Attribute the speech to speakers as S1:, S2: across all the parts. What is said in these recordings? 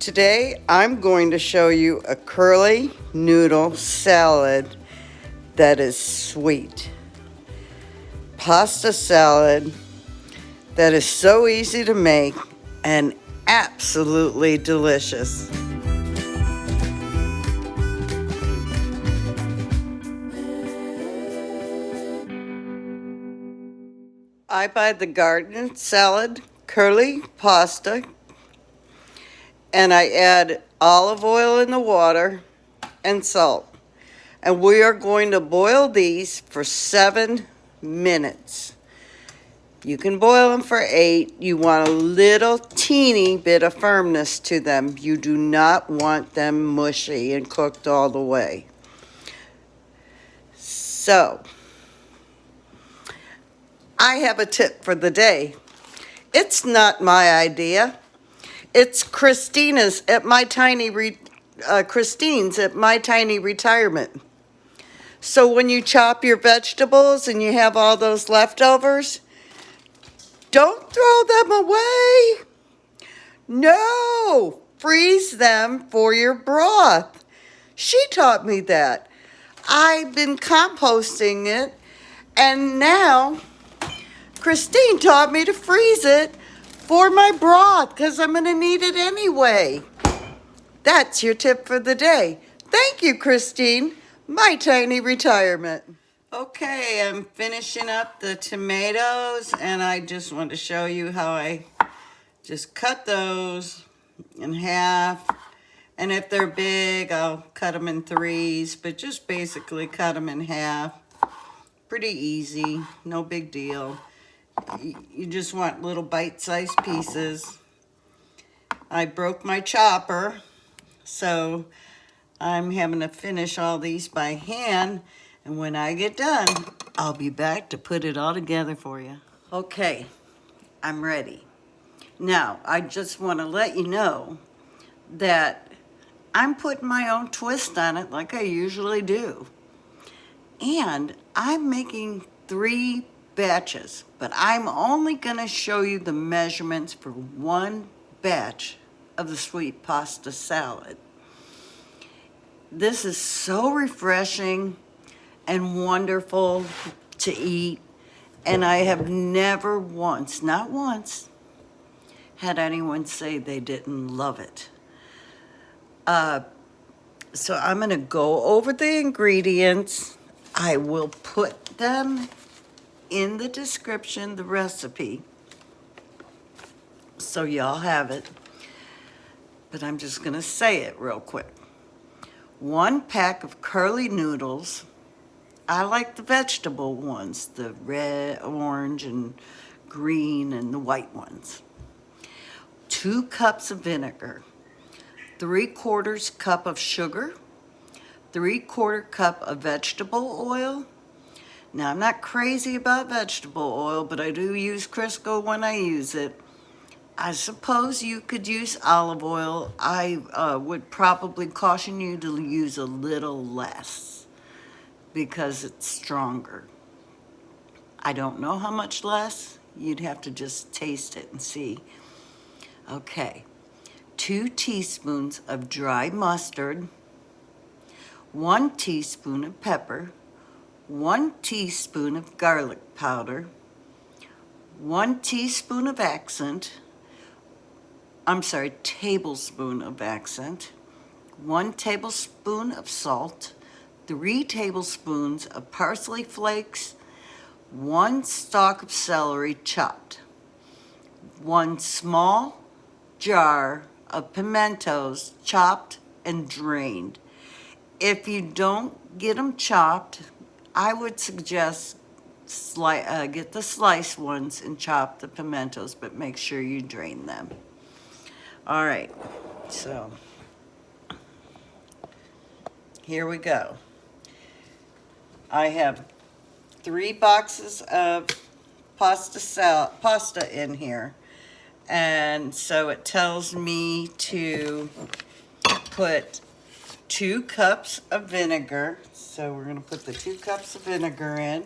S1: Today I'm going to show you a curly noodle salad that is sweet. Pasta salad that is so easy to make and absolutely delicious. I buy the garden salad curly pasta and I add olive oil in the water and salt. And we are going to boil these for 7 minutes. You can boil them for 8. You want a little teeny bit of firmness to them. You do not want them mushy and cooked all the way. So, I have a tip for the day. It's not my idea. It's Christine's at my tiny retirement. So when you chop your vegetables and you have all those leftovers, don't throw them away. No, freeze them for your broth. She taught me that. I've been composting it, and now Christine taught me to freeze it for my broth because I'm going to need it anyway. That's your tip for the day. Thank you, Christine. My tiny retirement. Okay, I'm finishing up the tomatoes, and I just want to show you how I just cut those in half. And if they're big, I'll cut them in 3s, but just basically cut them in half. Pretty easy, no big deal. You just want little bite-sized pieces. I broke my chopper, so I'm having to finish all these by hand. And when I get done, I'll be back to put it all together for you. Okay, I'm ready. Now, I just want to let you know that I'm putting my own twist on it like I usually do. And I'm making 3 batches, but I'm only going to show you the measurements for 1 batch of the sweet pasta salad. This is so refreshing and wonderful to eat, and I have never once, not once, had anyone say they didn't love it. So I'm going to go over the ingredients. I will put them in the description, the recipe, so y'all have it. But I'm just going to say it real quick. 1 pack of curly noodles. I like the vegetable ones, the red, orange, and green, and the white ones. 2 cups of vinegar. 3/4 cup of sugar. 3/4 cup of vegetable oil. Now, I'm not crazy about vegetable oil, but I do use Crisco when I use it. I suppose you could use olive oil. I would probably caution you to use a little less because it's stronger. I don't know how much less. You'd have to just taste it and see. Okay, 2 teaspoons of dry mustard, 1 teaspoon of pepper, 1 teaspoon of garlic powder, 1 tablespoon of accent, 1 tablespoon of salt, 3 tablespoons of parsley flakes, 1 stalk of celery chopped, 1 small jar of pimentos chopped and drained. If you don't get them chopped, I would suggest get the sliced ones and chop the pimentos, but make sure you drain them. All right, so here we go. I have 3 boxes of pasta in here, and so it tells me to put 2 cups of vinegar. So we're going to put the 2 cups of vinegar in.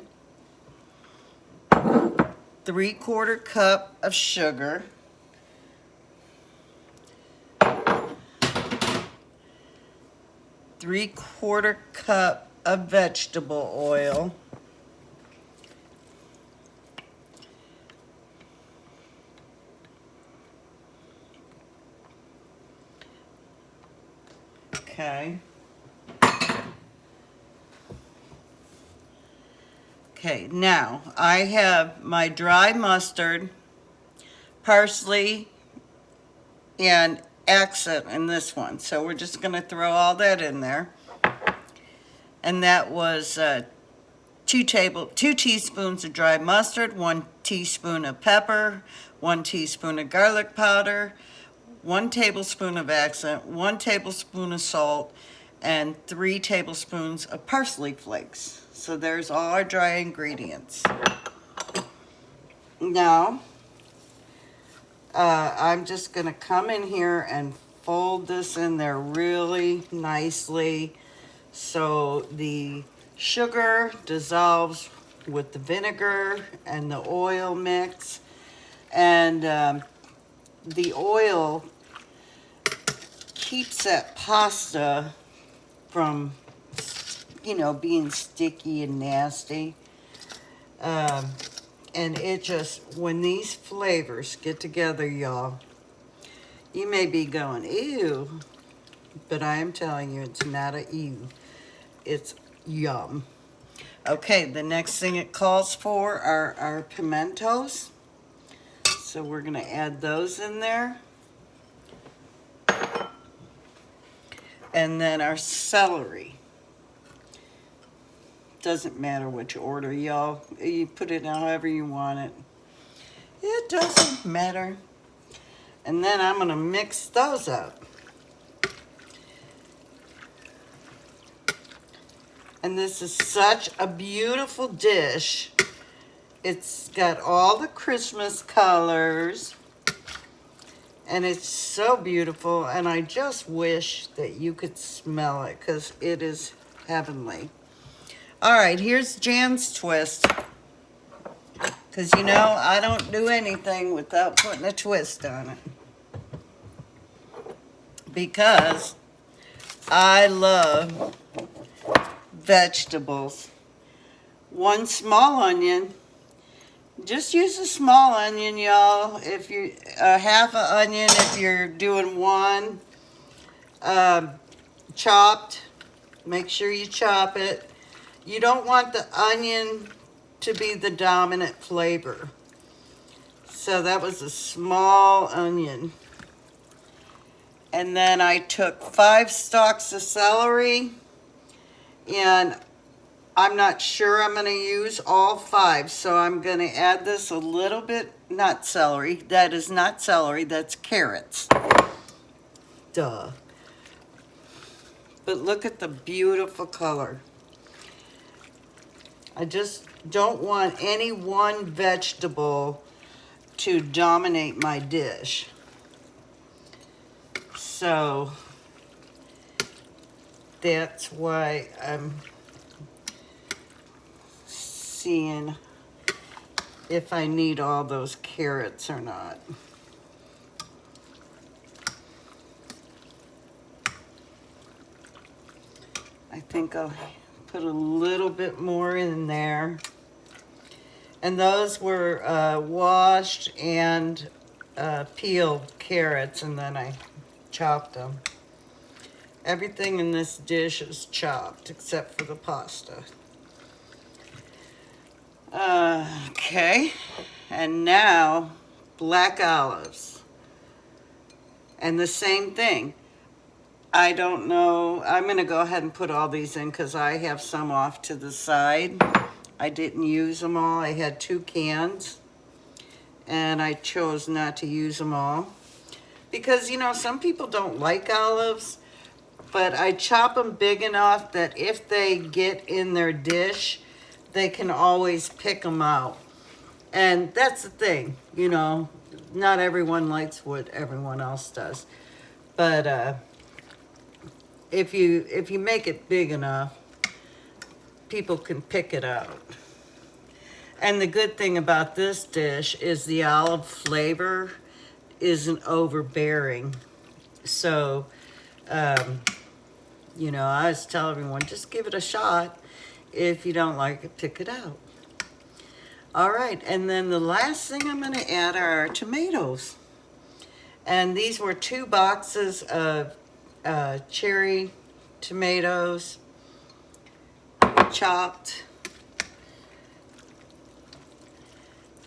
S1: 3/4 cup of sugar. 3/4 cup of vegetable oil. Okay. Okay, now I have my dry mustard, parsley, and accent in this one. So we're just going to throw all that in there. And that was 2 teaspoons of dry mustard, 1 teaspoon of pepper, 1 teaspoon of garlic powder, 1 tablespoon of accent, 1 tablespoon of salt, and 3 tablespoons of parsley flakes. So there's all our dry ingredients. Now, I'm just going to come in here and fold this in there really nicely so the sugar dissolves with the vinegar and the oil mix. And the oil keeps that pasta from, being sticky and nasty. And it just, when these flavors get together, y'all, you may be going, ew, but I am telling you, it's not a ew. It's yum. Okay, the next thing it calls for are our pimentos. So we're gonna add those in there. And then our celery. Doesn't matter which order, y'all. You put it however you want it. It doesn't matter. And then I'm gonna mix those up. And this is such a beautiful dish. It's got all the Christmas colors. And it's so beautiful. And I just wish that you could smell it because it is heavenly. All right, here's Jan's twist. Because, I don't do anything without putting a twist on it. Because I love vegetables. 1 small onion. Just use a small onion, y'all. If you half an onion, if you're doing 1. Chopped. Make sure you chop it. You don't want the onion to be the dominant flavor. So that was a small onion. And then I took 5 stalks of celery. And I'm not sure I'm going to use all 5. So I'm going to add this a little bit. Not celery. That is not celery. That's carrots. Duh. But look at the beautiful color. I just don't want any one vegetable to dominate my dish. So that's why I'm seeing if I need all those carrots or not. I think I'll put a little bit more in there. And those were washed and peeled carrots, and then I chopped them. Everything in this dish is chopped except for the pasta. Okay, and now black olives. And the same thing. I don't know. I'm going to go ahead and put all these in because I have some off to the side. I didn't use them all. I had 2 cans. And I chose not to use them all. Because, some people don't like olives. But I chop them big enough that if they get in their dish, they can always pick them out. And that's the thing, Not everyone likes what everyone else does. But if you make it big enough, people can pick it out. And the good thing about this dish is the olive flavor isn't overbearing. So You know, I always tell everyone, just give it a shot. If you don't like it, pick it out. All right, and then the last thing I'm gonna add are our tomatoes. And these were 2 boxes of cherry tomatoes, chopped.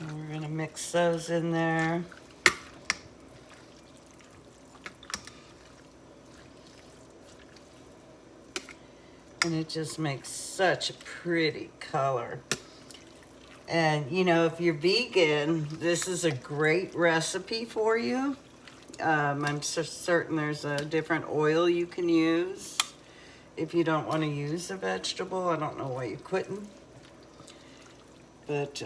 S1: And we're gonna mix those in there. And it just makes such a pretty color. And you know, if you're vegan, this is a great recipe for you. I'm so certain there's a different oil you can use if you don't want to use a vegetable. I don't know why you couldn't. But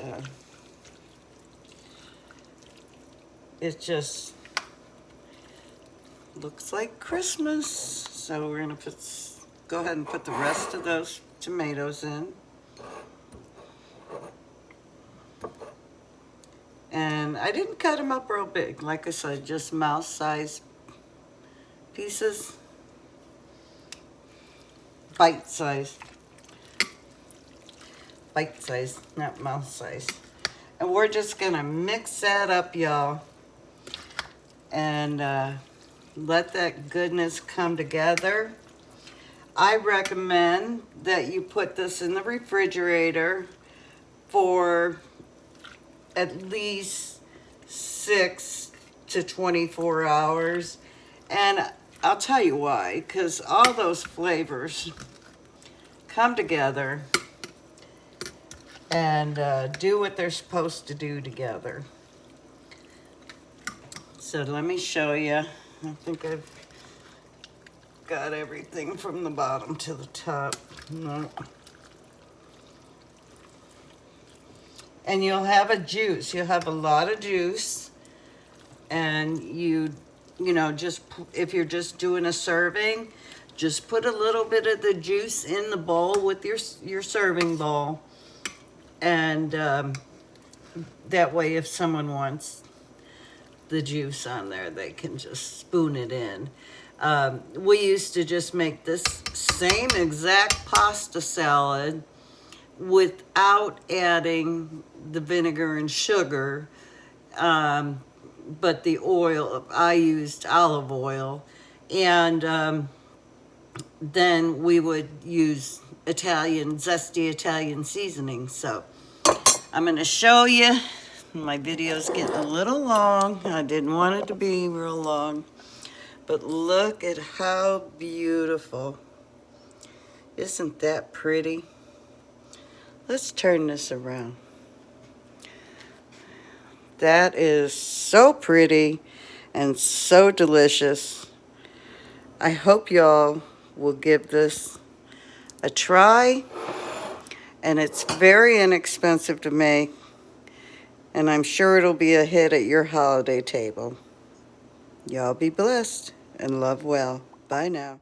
S1: it just looks like Christmas. So we're gonna go ahead and put the rest of those tomatoes in. And I didn't cut them up real big. Like I said, just mouse-sized pieces. Bite-sized. Bite-sized, not mouse-sized. And we're just gonna mix that up, y'all. And let that goodness come together. I recommend that you put this in the refrigerator for at least 6 to 24 hours. And I'll tell you why, because all those flavors come together and do what they're supposed to do together. So let me show you. I think I've got everything from the bottom to the top. No. And you'll have a juice. You'll have a lot of juice. And you know, just if you're just doing a serving, just put a little bit of the juice in the bowl with your serving bowl. And that way, if someone wants the juice on there, they can just spoon it in. We used to just make this same exact pasta salad without adding the vinegar and sugar, but the oil, I used olive oil, and then we would use zesty Italian seasoning. So I'm gonna show you. My video's getting a little long. I didn't want it to be real long, but look at how beautiful. Isn't that pretty? Let's turn this around. That is so pretty and so delicious. I hope y'all will give this a try. And it's very inexpensive to make. And I'm sure it'll be a hit at your holiday table. Y'all be blessed and love well. Bye now.